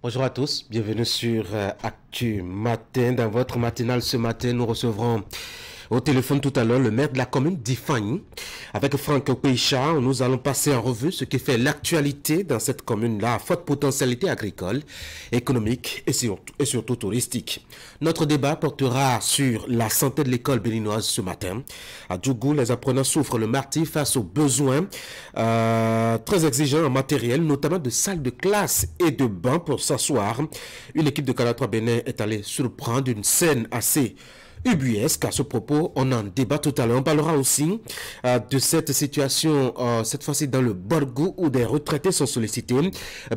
Bonjour à tous, bienvenue sur Actu Matin. Dans votre matinale ce matin, nous recevrons au téléphone tout à l'heure le maire de la commune d'Ifani. Avec Franck Kouécha, nous allons passer en revue ce qui fait l'actualité dans cette commune-là, à forte potentialité agricole, économique et surtout touristique. Notre débat portera sur la santé de l'école béninoise ce matin. À Djougou, les apprenants souffrent le martyre face aux besoins très exigeants en matériel, notamment de salles de classe et de bancs pour s'asseoir. Une équipe de Canal 3 Bénin est allée surprendre une scène assez ubuesque. À ce propos, on en débat tout à l'heure. On parlera aussi de cette situation, cette fois-ci dans le Borgou, où des retraités sont sollicités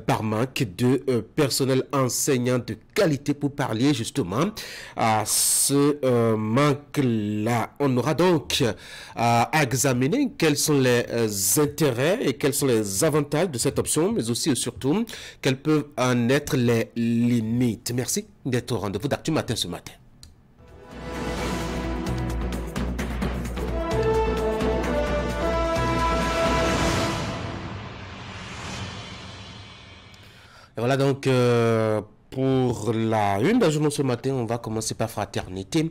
par manque de personnel enseignant de qualité pour parler justement à ce manque-là. On aura donc à examiner quels sont les intérêts et quels sont les avantages de cette option, mais aussi et surtout quelles peuvent en être les limites. Merci d'être au rendez-vous d'Actu Matin ce matin. Et voilà donc pour la une d'un journal ce matin, on va commencer par Fraternité.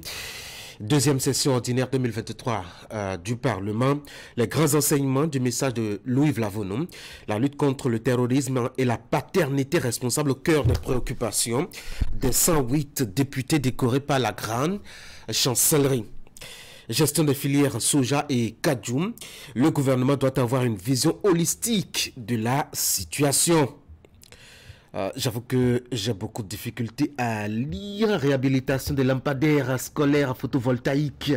Deuxième session ordinaire 2023 du Parlement. Les grands enseignements du message de Louis Vlavono. La lutte contre le terrorisme et la paternité responsable au cœur des préoccupations des 108 députés décorés par la grande chancellerie. Gestion des filières soja et kajou. Le gouvernement doit avoir une vision holistique de la situation. J'avoue que j'ai beaucoup de difficultés à lire. Réhabilitation des lampadaires scolaires photovoltaïques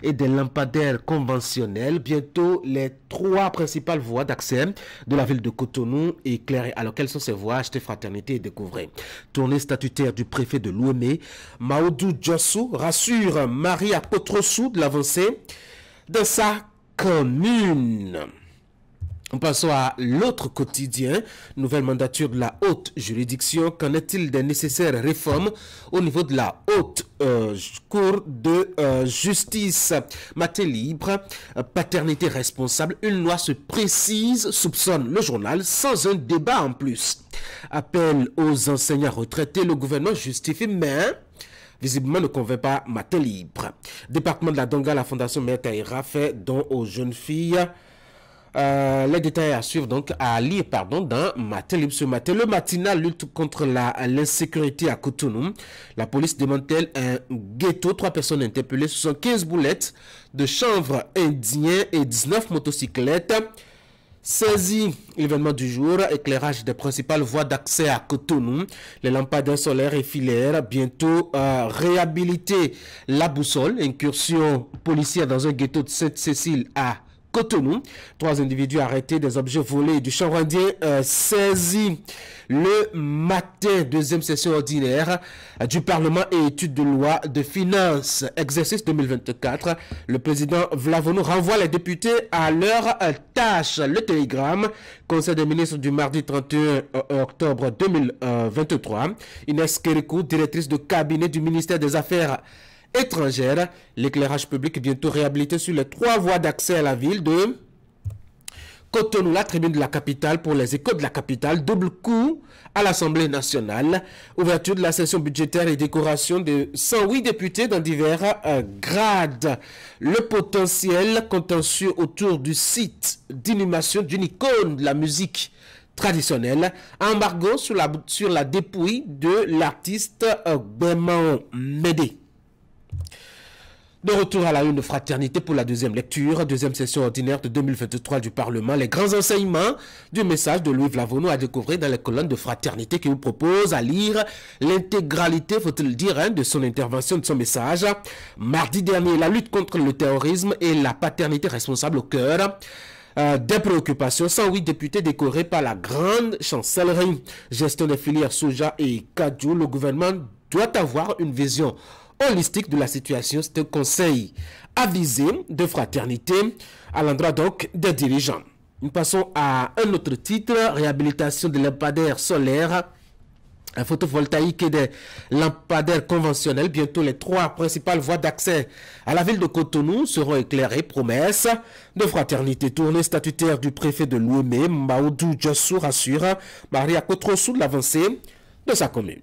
et des lampadaires conventionnels. Bientôt, les 3 principales voies d'accès de la ville de Cotonou éclairées. Alors, quelles sont ces voies? Achetez Fraternité et découvrez. Tournée statutaire du préfet de Louémé. Maoudou Djossou rassure Marie Apotrosou de l'avancée de sa commune. Passons à l'autre quotidien, nouvelle mandature de la haute juridiction. Qu'en est-il des nécessaires réformes au niveau de la haute cour de justice? Maté libre, paternité responsable, une loi se précise, soupçonne le journal sans un débat en plus. Appel aux enseignants retraités, le gouvernement justifie, mais visiblement ne convainc pas Maté libre. Département de la Donga, la fondation Mère Taïra fait don aux jeunes filles. Les détails à suivre donc à lire dans Matin Libre ce matin. Le matinal lutte contre l'insécurité à Cotonou. La police démantèle un ghetto. 3 personnes interpellées. 75 boulettes de chanvre indien et 19 motocyclettes saisies. Événement du jour, éclairage des principales voies d'accès à Cotonou. Les lampadaires solaires et filaires bientôt réhabilités. La boussole, incursion policière dans un ghetto de Sainte-Cécile à Cotonou. 3 individus arrêtés, des objets volés et du chanvre indien saisis. Le matin, deuxième session ordinaire du Parlement et études de loi de finances, exercice 2024. Le président Vlavono renvoie les députés à leur tâche. Le télégramme, conseil des ministres du mardi 31 octobre 2023. Inès Kérikou, directrice de cabinet du ministère des Affaires étrangère. L'éclairage public bientôt réhabilité sur les 3 voies d'accès à la ville de Cotonou. La tribune de la capitale pour les échos de la capitale. Double coup à l'Assemblée nationale. Ouverture de la session budgétaire et décoration de 108 députés dans divers grades. Le potentiel contentieux autour du site d'inhumation d'une icône de la musique traditionnelle. Embargo sur la dépouille de l'artiste Bémao Médé. De retour à la une de Fraternité pour la deuxième lecture, deuxième session ordinaire de 2023 du Parlement. Les grands enseignements du message de Louis Vlavono à découvrir dans les colonnes de Fraternité qui vous propose à lire l'intégralité, faut-il dire, de son intervention, de son message. Mardi dernier, la lutte contre le terrorisme et la paternité responsable au cœur des préoccupations. 108 députés décorés par la grande chancellerie. Gestion des filières soja et kajou. Le gouvernement doit avoir une vision holistique de la situation. C'est un conseil avisé de Fraternité à l'endroit donc des dirigeants. Nous passons à un autre titre, réhabilitation des lampadaires solaires photovoltaïques et des lampadaires conventionnels. Bientôt, les 3 principales voies d'accès à la ville de Cotonou seront éclairées. Promesse de Fraternité. Tournée statutaire du préfet de Louémé, Maoudou Djossou rassure Marie Apotrosou de l'avancée de sa commune.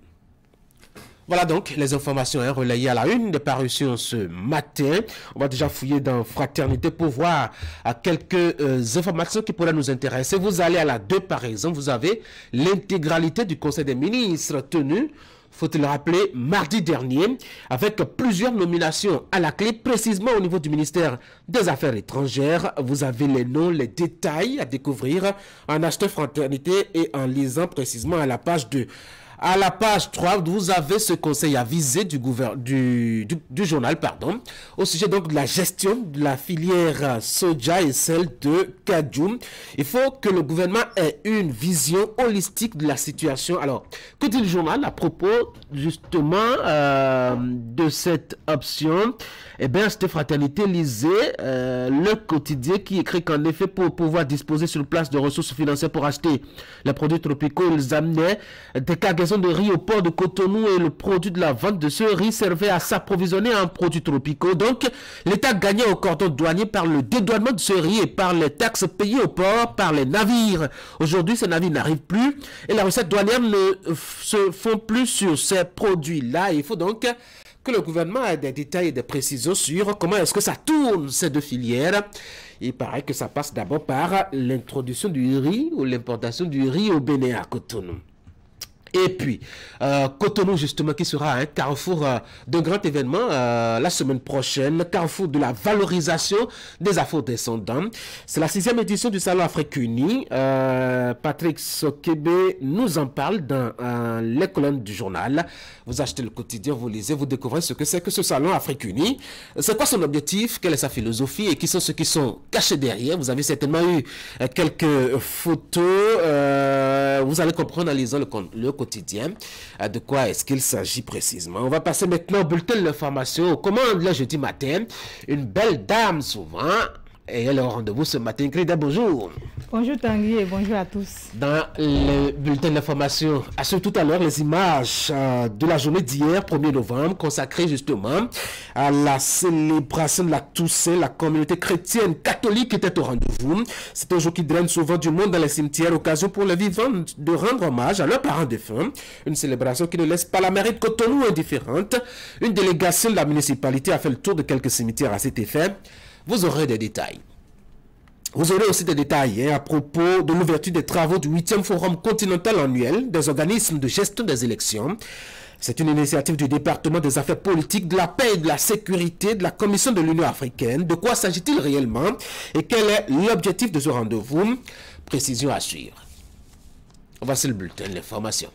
Voilà donc les informations relayées à la une des parutions ce matin. On va déjà fouiller dans Fraternité pour voir quelques informations qui pourraient nous intéresser. Vous allez à la 2 par exemple, vous avez l'intégralité du Conseil des ministres tenu, faut-il le rappeler, mardi dernier, avec plusieurs nominations à la clé, précisément au niveau du ministère des Affaires étrangères. Vous avez les noms, les détails à découvrir en achetant Fraternité et en lisant précisément à la page 2. À la page 3, vous avez ce conseil avisé du journal, au sujet donc de la gestion de la filière soja et celle de Kadjoum. Il faut que le gouvernement ait une vision holistique de la situation. Alors, que dit le journal à propos justement de cette option? Eh bien, cette Fraternité lisait le quotidien qui écrit qu'en effet, pour pouvoir disposer sur place de ressources financières pour acheter les produits tropicaux, ils amenaient des cargaisons de riz au port de Cotonou et le produit de la vente de ce riz servait à s'approvisionner en produits tropicaux. Donc, l'État gagnait au cordon douanier par le dédouanement de ce riz et par les taxes payées au port par les navires. Aujourd'hui, ces navires n'arrivent plus et les recettes douanières ne se font plus sur ces produits-là. Il faut donc que le gouvernement ait des détails et des précisions sur comment est-ce que ça tourne ces deux filières. Il paraît que ça passe d'abord par l'introduction du riz ou l'importation du riz au Bénin à Cotonou. Et puis, Cotonou, justement, qui sera un carrefour d'un grand événement la semaine prochaine, carrefour de la valorisation des afro-descendants. C'est la 6e édition du Salon Afrique Unie. Patrick Sokebe nous en parle dans les colonnes du journal. Vous achetez le quotidien, vous lisez, vous découvrez ce que c'est que ce Salon Afrique Unie. C'est quoi son objectif, quelle est sa philosophie et qui sont ceux qui sont cachés derrière. Vous avez certainement eu quelques photos. Vous allez comprendre en lisant le quotidien de quoi est-ce qu'il s'agit précisément. On va passer maintenant au bulletin de l'information. Aux commandes le jeudi matin, une belle dame souvent, et elle est au rendez-vous ce matin. Krida, bonjour. Bonjour Tanguy et bonjour à tous. Dans le bulletin d'information, à ce tout à l'heure, les images de la journée d'hier, 1er novembre, consacrée justement à la célébration de la Toussaint. La communauté chrétienne catholique était au rendez-vous. C'est un jour qui draine souvent du monde dans les cimetières, occasion pour les vivants de rendre hommage à leurs parents défunts. Une célébration qui ne laisse pas la mairie de Cotonou indifférente. Une délégation de la municipalité a fait le tour de quelques cimetières à cet effet. Vous aurez des détails. Vous aurez aussi des détails à propos de l'ouverture des travaux du 8e Forum continental annuel des organismes de gestion des élections. C'est une initiative du département des affaires politiques, de la paix et de la sécurité de la Commission de l'Union africaine. De quoi s'agit-il réellement et quel est l'objectif de ce rendez-vous? Précision à suivre. Voici le bulletin de l'information.